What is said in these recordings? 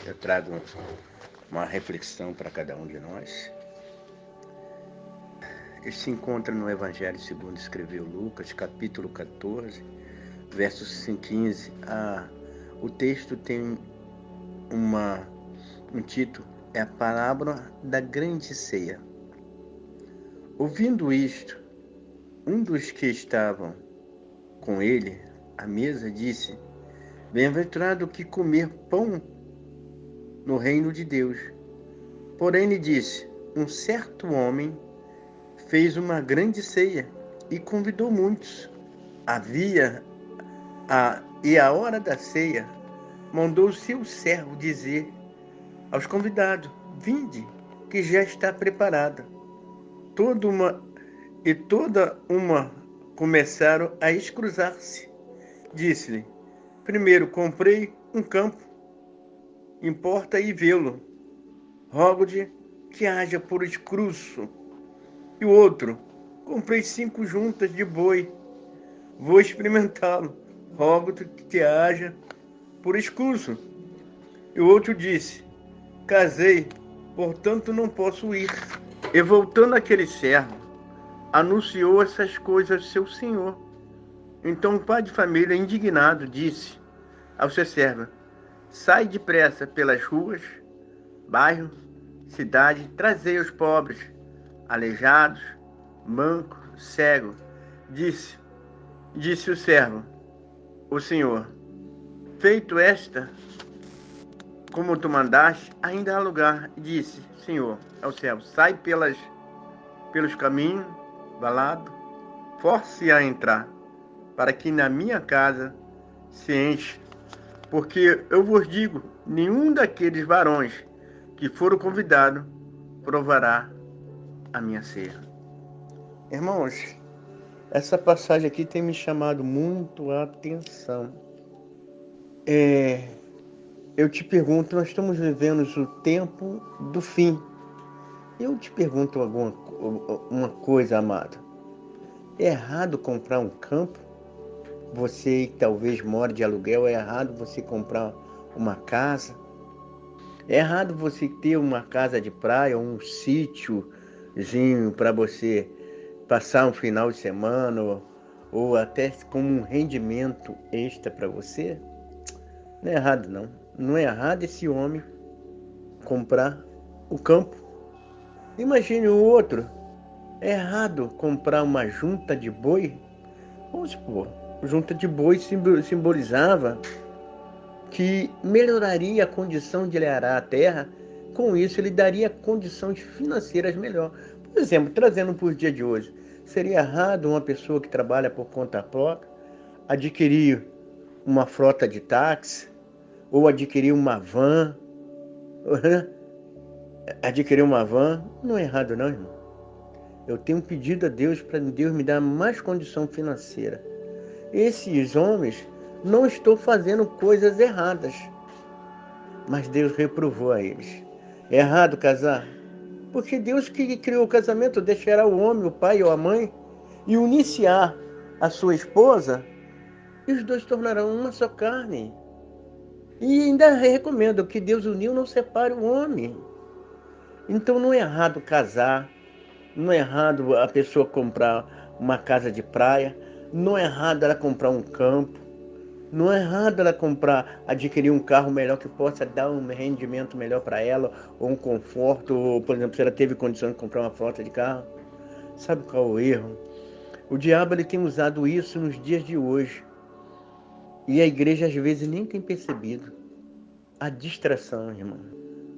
eu trago uma reflexão para cada um de nós. Ele se encontra no Evangelho segundo escreveu Lucas, capítulo 14, versos 15 a... O texto tem um título, é a parábola da grande ceia. Ouvindo isto, um dos que estavam com ele à mesa disse: Bem-aventurado o que comer pão no reino de Deus. Porém lhe disse: Um certo homem fez uma grande ceia e convidou muitos. E à hora da ceia, mandou o seu servo dizer aos convidados: Vinde, que já está preparada. Toda uma começaram a escruzar-se. Disse-lhe: Primeiro comprei um campo, importa ir vê-lo. Rogo-te que haja por escruço. E o outro: Comprei 5 juntas de boi, vou experimentá-lo. Rogo-te que haja por escruço. E o outro disse: Casei, portanto não posso ir. E voltando aquele servo, anunciou essas coisas ao seu senhor. Então o pai de família, indignado, disse ao seu servo: Sai depressa pelas ruas, bairros, cidade, trazei os pobres, aleijados, mancos, cegos. Disse o servo: O senhor, feito esta, como tu mandaste, ainda há lugar. E disse, Senhor, ao servo: Sai pelos caminhos, valados, force a entrar, para que na minha casa se enche. Porque eu vos digo, nenhum daqueles varões que foram convidados provará a minha ceia. Irmãos, essa passagem aqui tem me chamado muito a atenção. Eu te pergunto, nós estamos vivendo o tempo do fim. Eu te pergunto uma coisa, amado. É errado comprar um campo? Você que talvez more de aluguel, é errado você comprar uma casa? É errado você ter uma casa de praia, um sítiozinho para você passar um final de semana ou até como um rendimento extra para você? Não é errado, não. Não é errado esse homem comprar o campo. Imagine o outro. É errado comprar uma junta de boi? Vamos supor, junta de boi simbolizava que melhoraria a condição de ele arar a terra. Com isso, ele daria condições financeiras melhor. Por exemplo, trazendo para o dia de hoje, seria errado uma pessoa que trabalha por conta própria adquirir uma frota de táxi ou adquirir uma van? Adquirir uma van não é errado, não, irmão. Eu tenho pedido a Deus para Deus me dar mais condição financeira. Esses homens não estão fazendo coisas erradas, mas Deus reprovou a eles. É errado casar? Porque Deus que criou o casamento deixará o homem, o pai ou a mãe, e uniciar a sua esposa, e os dois tornarão uma só carne. E ainda recomendo que Deus uniu, não separe o homem. Então não é errado casar, não é errado a pessoa comprar uma casa de praia, não é errado ela comprar um campo, não é errado ela adquirir um carro melhor que possa dar um rendimento melhor para ela, ou um conforto, ou, por exemplo, se ela teve condição de comprar uma frota de carro. Sabe qual é o erro? O diabo ele tem usado isso nos dias de hoje. E a igreja às vezes nem tem percebido. A distração, irmão.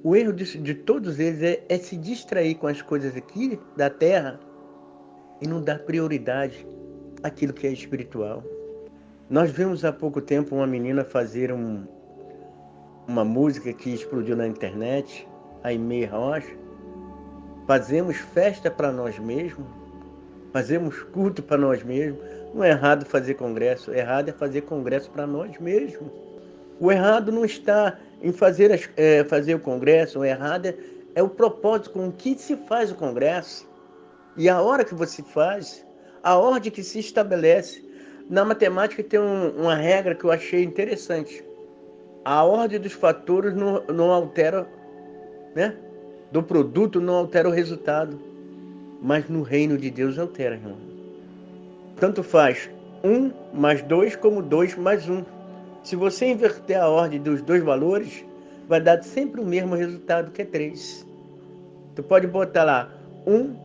O erro de todos eles é se distrair com as coisas aqui da terra e não dar prioridade àquilo que é espiritual. Nós vimos há pouco tempo uma menina fazer uma música que explodiu na internet, a Aimee Rocha. Fazemos festa para nós mesmos, fazemos culto para nós mesmos. Não é errado fazer congresso, errado é fazer congresso para nós mesmos. O errado não está em fazer o congresso, o errado é o propósito com que se faz o congresso. E a hora que você faz, a ordem que se estabelece. Na matemática tem uma regra que eu achei interessante. A ordem dos fatores não altera, né? Do produto não altera o resultado. Mas no reino de Deus altera, irmão. Tanto faz 1 mais 2 como 2 mais 1. Se você inverter a ordem dos dois valores, vai dar sempre o mesmo resultado, que é 3. Tu pode botar lá 1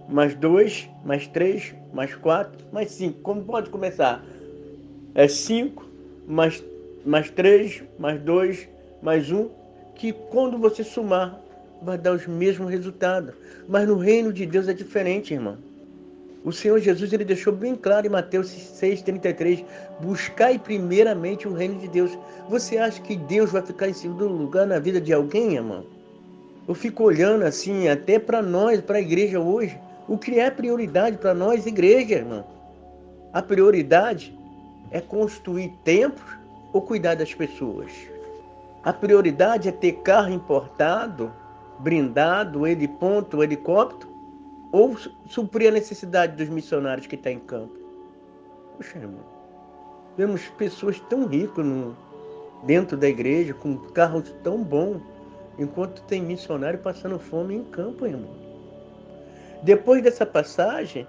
mais 2 mais 3 mais 4 mais 5. Como pode começar? É 5 mais 3 mais 2 mais 1, que quando você somar vai dar os mesmos resultados. Mas no reino de Deus é diferente, irmão. O Senhor Jesus, ele deixou bem claro em Mateus 6,33, buscai primeiramente o reino de Deus. Você acha que Deus vai ficar em segundo lugar na vida de alguém, irmão? Eu fico olhando assim, até para nós, para a igreja hoje, o que é prioridade para nós, igreja, irmão? A prioridade é construir templos ou cuidar das pessoas? A prioridade é ter carro importado, blindado, helicóptero, ou suprir a necessidade dos missionários que estão em campo? Poxa, irmão, vemos pessoas tão ricas dentro da igreja, com carros tão bons, enquanto tem missionário passando fome em campo, irmão. Depois dessa passagem,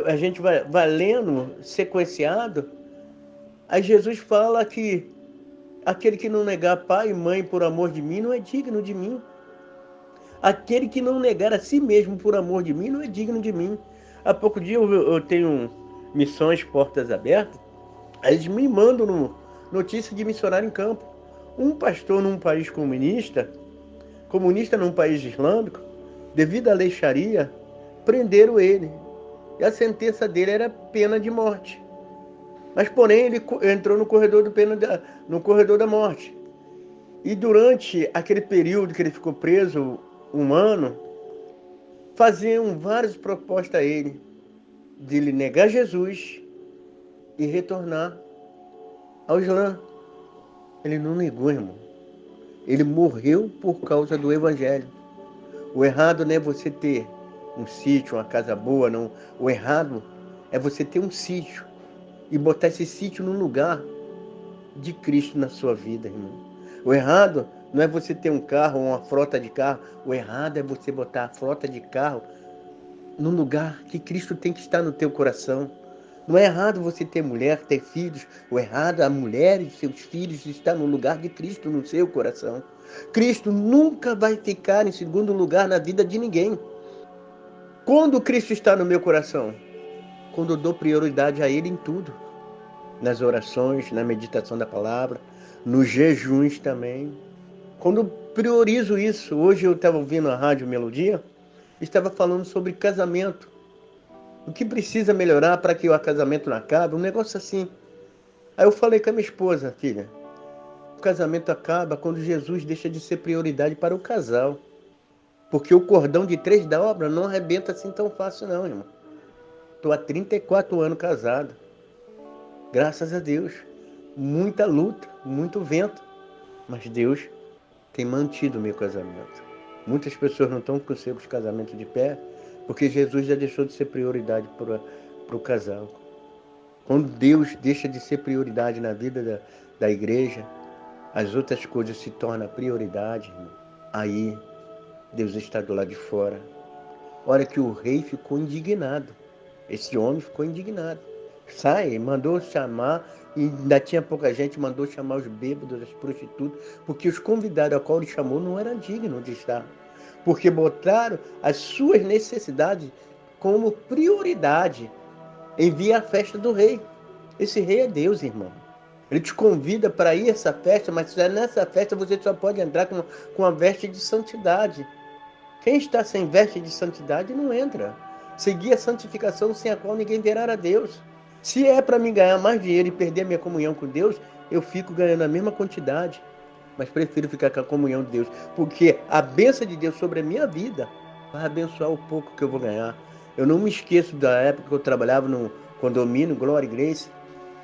a gente vai lendo, sequenciado, aí Jesus fala que aquele que não negar pai e mãe por amor de mim não é digno de mim. Aquele que não negar a si mesmo por amor de mim não é digno de mim. Há pouco dia eu tenho missões Portas Abertas, aí eles me mandam notícia de missionário em campo. Um pastor num país comunista num país islâmico, devido à lei Sharia, prenderam ele. E a sentença dele era pena de morte. Mas, porém, ele entrou no corredor da morte. E durante aquele período que ele ficou preso, um ano, faziam várias propostas a ele, de ele negar Jesus e retornar ao Islã. Ele não negou, irmão. Ele morreu por causa do Evangelho. O errado não é você ter um sítio, uma casa boa, não. O errado é você ter um sítio e botar esse sítio no lugar de Cristo na sua vida, irmão. O errado não é você ter um carro ou uma frota de carro. O errado é você botar a frota de carro no lugar que Cristo tem que estar no teu coração. Não é errado você ter mulher, ter filhos. O errado é a mulher e seus filhos estar no lugar de Cristo no seu coração. Cristo nunca vai ficar em segundo lugar na vida de ninguém. Quando Cristo está no meu coração? Quando eu dou prioridade a Ele em tudo. Nas orações, na meditação da palavra, nos jejuns também. Quando eu priorizo isso, hoje eu estava ouvindo a Rádio Melodia, estava falando sobre casamento. O que precisa melhorar para que o casamento não acabe? Um negócio assim. Aí eu falei com a minha esposa, filha, o casamento acaba quando Jesus deixa de ser prioridade para o casal. Porque o cordão de 3 dobras não arrebenta assim tão fácil não, irmão. Estou há 34 anos casado. Graças a Deus. Muita luta, muito vento. Mas Deus tem mantido o meu casamento. Muitas pessoas não estão com seus casamentos de pé, porque Jesus já deixou de ser prioridade para o casal. Quando Deus deixa de ser prioridade na vida da igreja, as outras coisas se tornam prioridade, irmão. Aí Deus está do lado de fora. Olha que o rei ficou indignado. Esse homem ficou indignado. Sai, mandou chamar, e ainda tinha pouca gente, mandou chamar os bêbados, as prostitutas, porque os convidados a qual ele chamou não eram dignos de estar. Porque botaram as suas necessidades como prioridade em vir à festa do rei. Esse rei é Deus, irmão. Ele te convida para ir a essa festa, mas nessa festa você só pode entrar com a veste de santidade. Quem está sem veste de santidade não entra. Seguir a santificação sem a qual ninguém verá a Deus. Se é para mim ganhar mais dinheiro e perder a minha comunhão com Deus, eu fico ganhando a mesma quantidade. Mas prefiro ficar com a comunhão de Deus. Porque a bênção de Deus sobre a minha vida vai abençoar o pouco que eu vou ganhar. Eu não me esqueço da época que eu trabalhava no condomínio Glória e Grace.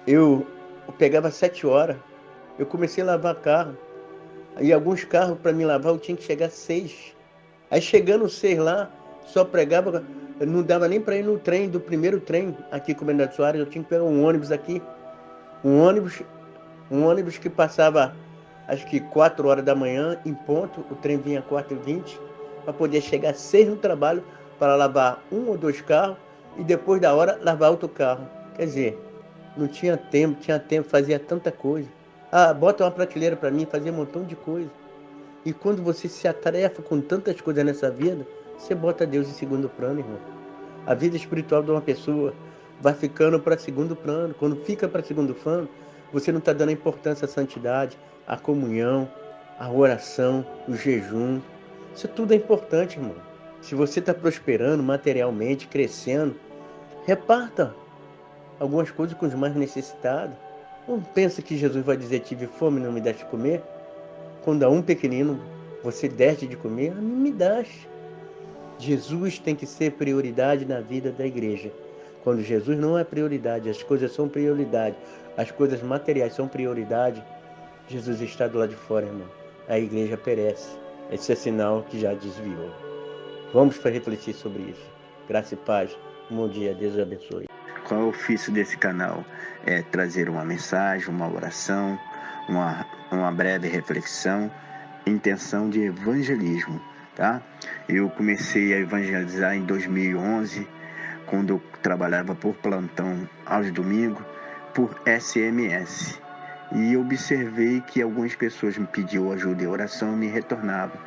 Eu pegava 7 horas. Eu comecei a lavar carro. E alguns carros para me lavar eu tinha que chegar 6. Aí chegando 6 lá, só pregava... Não dava nem para ir no trem, do primeiro trem aqui com o Bernardo Soares. Eu tinha que pegar um ônibus aqui. Um ônibus que passava acho que 4 horas da manhã, em ponto, o trem vinha 4h20, para poder chegar às 6 no trabalho, para lavar 1 ou 2 carros, e depois da hora, lavar outro carro. Quer dizer, não tinha tempo, fazia tanta coisa. Ah, bota uma prateleira para mim, fazia um montão de coisa. E quando você se atarefa com tantas coisas nessa vida, você bota Deus em segundo plano, irmão. A vida espiritual de uma pessoa vai ficando para segundo plano. Quando fica para segundo plano, você não está dando a importância à santidade, à comunhão, à oração, o jejum. Isso tudo é importante, irmão. Se você está prosperando materialmente, crescendo, reparta algumas coisas com os mais necessitados. Não pensa que Jesus vai dizer: tive fome e não me deste de comer? Quando a um pequenino você deste de comer, a mim me daste. Jesus tem que ser prioridade na vida da igreja. Quando Jesus não é prioridade, as coisas são prioridade, as coisas materiais são prioridade, Jesus está do lado de fora, irmão. A igreja perece. Esse é sinal que já desviou. Vamos refletir sobre isso. Graça e paz. Um bom dia. Deus abençoe. Qual é o ofício desse canal? É trazer uma mensagem, uma oração, uma breve reflexão, intenção de evangelismo, tá? Eu comecei a evangelizar em 2011, quando eu trabalhava por plantão aos domingos, por SMS. E observei que algumas pessoas me pediam ajuda e oração e me retornavam.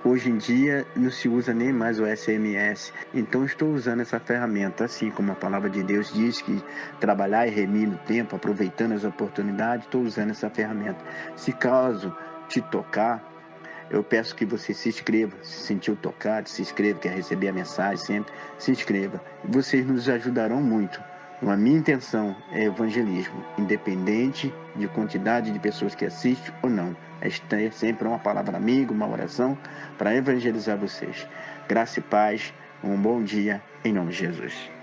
Hoje em dia não se usa nem mais o SMS, então estou usando essa ferramenta, assim como a palavra de Deus diz que trabalhar e remir no tempo, aproveitando as oportunidades, estou usando essa ferramenta. Se caso te tocar, eu peço que você se inscreva, se sentiu tocado, se inscreva, quer receber a mensagem sempre, se inscreva. Vocês nos ajudarão muito. A minha intenção é evangelismo, independente de quantidade de pessoas que assistem ou não. É ter sempre uma palavra amiga, uma oração para evangelizar vocês. Graça e paz, um bom dia, em nome de Jesus.